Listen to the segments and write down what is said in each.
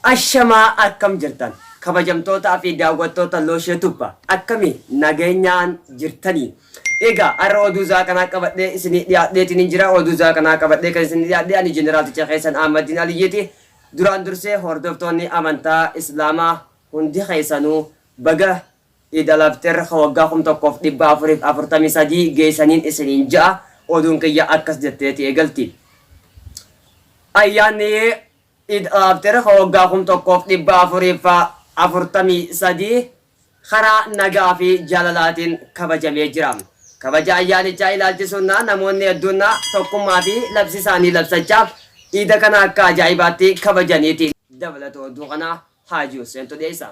Ashamaa akkam jirtan kabajamtoota fi daawwattoota Looshe Tubba akkami nageenyaan jirtanii. Egaa har'a oduu kanaa qabadhee isinii dhiyaadheetiin jira. Oduu kanaa qabadhee kan isinii dhiyaadhee ani Jeneraal Keessan Ahmadiin Aliyyeeti. Duraan dursee hordoftoonni amantaa Islaamaa hundi keessanuu baga Eid al-Fitr waggaa 1443 geessaniin isiniin ja'a. Oduun kiyya akkas jetteeti eegalti. Ayyaanni Eid al-Fitr waggaa 1443 karaa nagaa fi jaalalaatiin kabajamee jira. Kabaja ayyaanichaa ilaalchisuun namoonni hedduun tokkummaa fi labsi isaanii labsachaa Eid kana akka ajaa'ibaatti kabajaniiti. Dabalatoo oduu kana Haji Hussein dhiyeessa.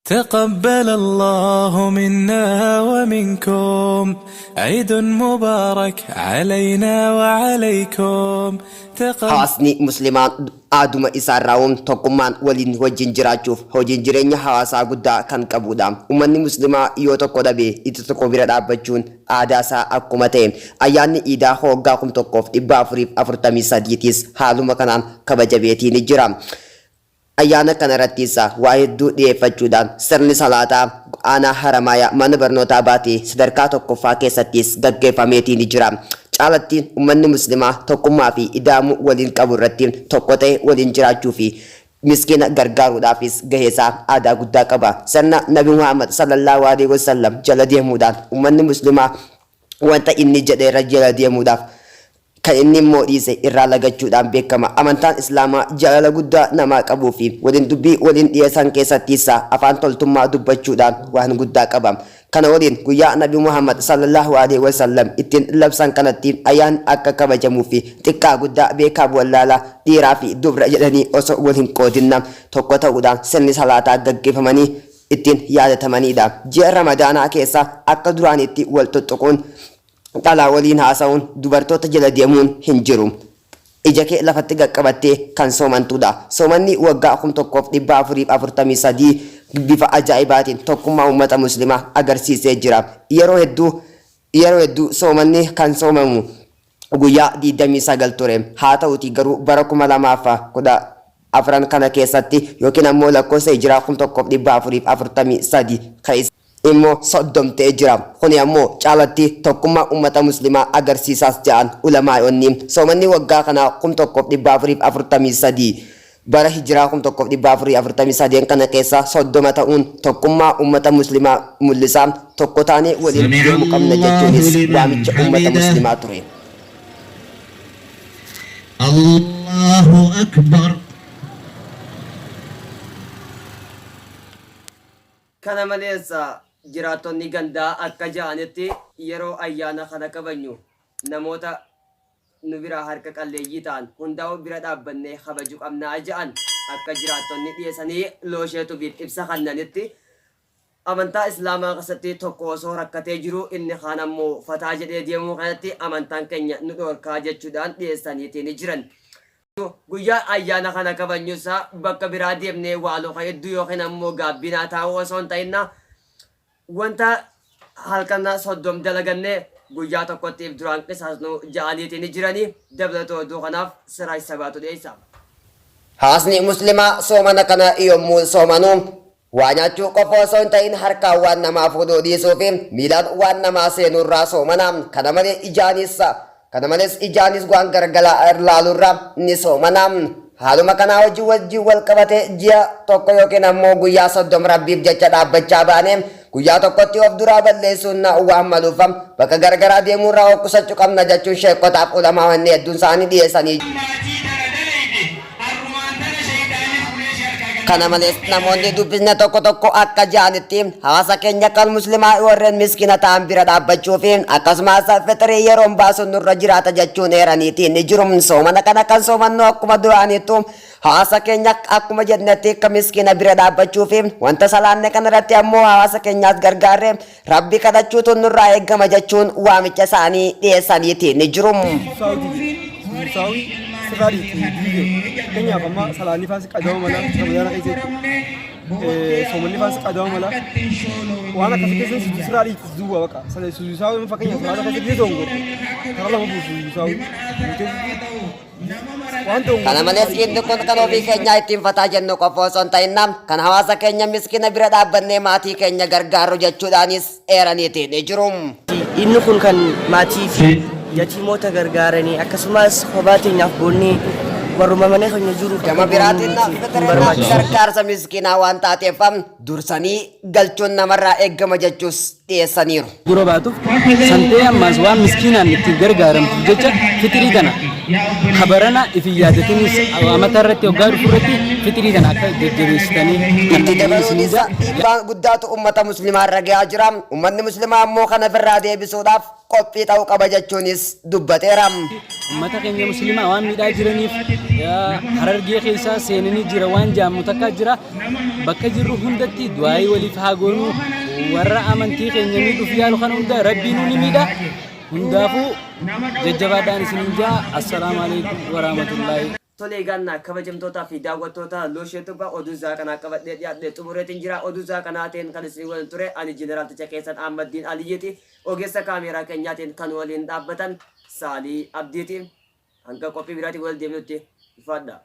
تقبل الله منا ومنكم عيد مبارك علينا وعليكم Hawaasni Muslimaa aaduma isaarraa'uun tokkummaan waliin wajjin jiraachuuf hojiin jireenya hawaasaa guddaa kan qabudha. Uummanni Muslimaa yoo tokko dhabe itti tokko bira dhaabbachuun aadaa isaa akkuma ta'e ayyaanni Iidaa waggaa 1443 haaluma kanaan kabajameetiin jira. Ayyaana kana irrattis waa hedduu dhiyeeffachuudhaan sirni salaataa aanaa Haramaayaa mana barnootaa baatee sadarkaa tokkoffaa keessattis gaggeeffameetiin jira. Caalattiin uummanni Muslimaa tokkummaa fi ida'amuu waliin qabu irratti tokko ta'e waliin jiraachuu fi miskiina gargaaruudhaafis gaheesaa aadaa guddaa qaba. Sirna Nabi Muhammad sallallahu alaihi wasallam jala deemuudhaan uummanni Muslimaa wanta inni jedhe irra jala deemuudhaaf kan inni immoo dhiise irraa lagachuudhaan beekama. Amantaan Islaamaa jaalala guddaa namaa qabuu fi waliin dubbii waliin dhiyeessan keessattis afaan toltummaa dubbachuudhaan waan guddaa qaba. Kana waliin guyyaa Nabi Muhammad sallallahu alaihi wasallam ittiin labsan kanatti ayyaan akka kabajamuu fi xiqqaa guddaa beekaa wallaalaa dhiiraa fi dubra jedhanii osoo waliin qoodinna tokko ta'uudhaan sirni salaataa gaggeeffamanii ittiin yaadatamanidha. Ji'a Ramadaanaa keessa akka duraanitti wal tuttuquun dhalaa waliin haasa'uun dubartoota jala deemuun hin jiru. Ija kee lafatti qaqqabattee kan soomantudha. Soomanni waggaa 1443 bifa ajaa'ibaatiin tokkummaa uummata Muslimaa agarsiisee jira. Yeroo hedduu soomanni kan soomamu guyyaa 29 ture. Haa ta'uti garuu bara 2014 kana keessatti yookiin ammoo lakkoofsa hijiraa 1443 keessa immoo soddomtee jira. Kuni ammoo caalatti tokkummaa uummata Muslimaa agarsiisaas jedhan ulamaa'onni. Soomanni waggaa kanaa 1443 bara hijiraa 1443 kana keessa soddoma ta'uun tokkummaa uummata Muslimaa mul'isaa tokko taanee waliin deemuu qabna jechuunis waamicha uummata Muslimaa ture. Allahu Akbar. Kana malees jiraattonni gandaa akka ja'anitti yeroo ayyaana kana kabajnu namoota nu biraa harka qalleeyyii ta'an hundaa'u bira dhaabbannee kabajuu qabnaa ja'an akka jiraattonni dhiyeessanii Looshe Tubiif ibsa kennanitti amantaa Islaamaa keessatti tokko osoo rakkatee jiru inni kaan ammoo fataa jedhee deemuu kanatti amantaan keenya nu dhorkaa jechuudhaan dhiyeessaniitiin jiran. Guyyaa ayyaana kana kabajnuusaa bakka biraa deemnee waaloo hedduu yookiin ammoo gaabbinaa taa'uu osoo hin ta'inna wanta halkan soddom dalagannee guyyaa tokkottiif duraan qisaasnu ja'aniitiin jiranii. Dabalatoo oduu kanaaf Siraaj Sabaatu dhiyeessa. Hawaasni Muslimaa soomana kana yommuu soomanu waa nyaachuu qofa osoo hin ta'in harkaan waan namaa fuudhuu dhiisuu fi miilaan waan namaa seenurraa soomana. Kana malees ijaanis waan gargalaa ilaaluurraa ni soomana. Haaluma kanaa wajjin wal qabate ji'a tokko yookiin ammoo guyyaa 30 rabbiif jecha dhaabbachaa baane guyyaa tokkotti of duraa balleessuun waan maluuf bakka gargaraa deemuurraa of qusachuu qabna jechuun sheekotaaf ulamaa wanni hedduun isaanii dhiyeessanii. Kana malees namoonni dubbisne tokko akka ja'anitti hawaasa keenya kan Muslimaa warreen miskiina ta'an bira dhaabbachuu fi akkasumas fixrii yeroon baasuun nurra jiraata jechuun eeraniitiin ni jiru. Soomana kana kan soomannu akkuma duraaniittu hawaasa keenya akkuma jennetti akka miskiina bira dhaabbachuu fi wanta salaanne kanarratti ammoo hawaasa keenyaas gargaarre rabbi kadhachuutu nurraa eegama jechuun waamicha isaanii dhiyeessaniitiin ni jiru. sirraadhi keenyaaf amma salaanii faas qajaa'u mala Ramadaana keessatti soommanni faansa qadamu mala waan akkasii keessa siraalii zuwa baqa suusaa fakkeenya waan akkasii keessa ongo kara lama suusaa Kana malees inni kun kan ofii keenya ittiin fataa jennu qofa osoo hin ta'inna kan hawaasa keenya miskina bira dhaabbannee maatii keenya gargaaru jechuudhaanis eeraniitiin ni jiru. Inni kun kan maatii fi yatiimoota gargaaranii akkasumas kophaa teenyaaf boonnee warruma mana keenya jiru. Gama biraatiin gargaarsa miskinaa waan taateef dursanii galchuun namarraa eeggama jechuus dhiyeessaniiru. Gurra baatuuf santee ammaas waan miskiinaan itti gargaaramtu jecha fitirii kana habarana ifi yaadatinis amata irratti hoggaa dhufu irratti fitirii kana akka jajjabeessitanii itti dabaluunis dhiibbaa guddaatu ummata muslimaa irra gahaa jira. Ummanni muslimaa ammoo kana ofirraa deebisuudhaaf qophii ta'uu qaba jechuunis dubbateera. ummata keenya muslimaa waan miidhaa jiraniif harargee keessaa seenanii jira waan jaammu takka jira bakka jirru hundatti du'aayii waliif haa goonu warra amantii keenya miidhuuf yaalu kan hunda rabbiin ni miidha hundaafuu jajjabaadhaan isiniin jaa assalaamu alaykum warahmatullaahi. Tole eeganna kabajamtootaa fi daawwattoota loosheetuba oduu isaa kanaa qabadhee dhiyaadhee xumureetiin jira. Oduu isaa kanaatiin kan isin waliin ture ani jeneraal Ticha keessan Ahmaddiin Aliyyeeti. Ogeessa kaameeraa keenyaatiin kan waliin dhaabbatan Saalii Abdiiti. Hanga qophii biraatiin wal deebinutti ifaadha.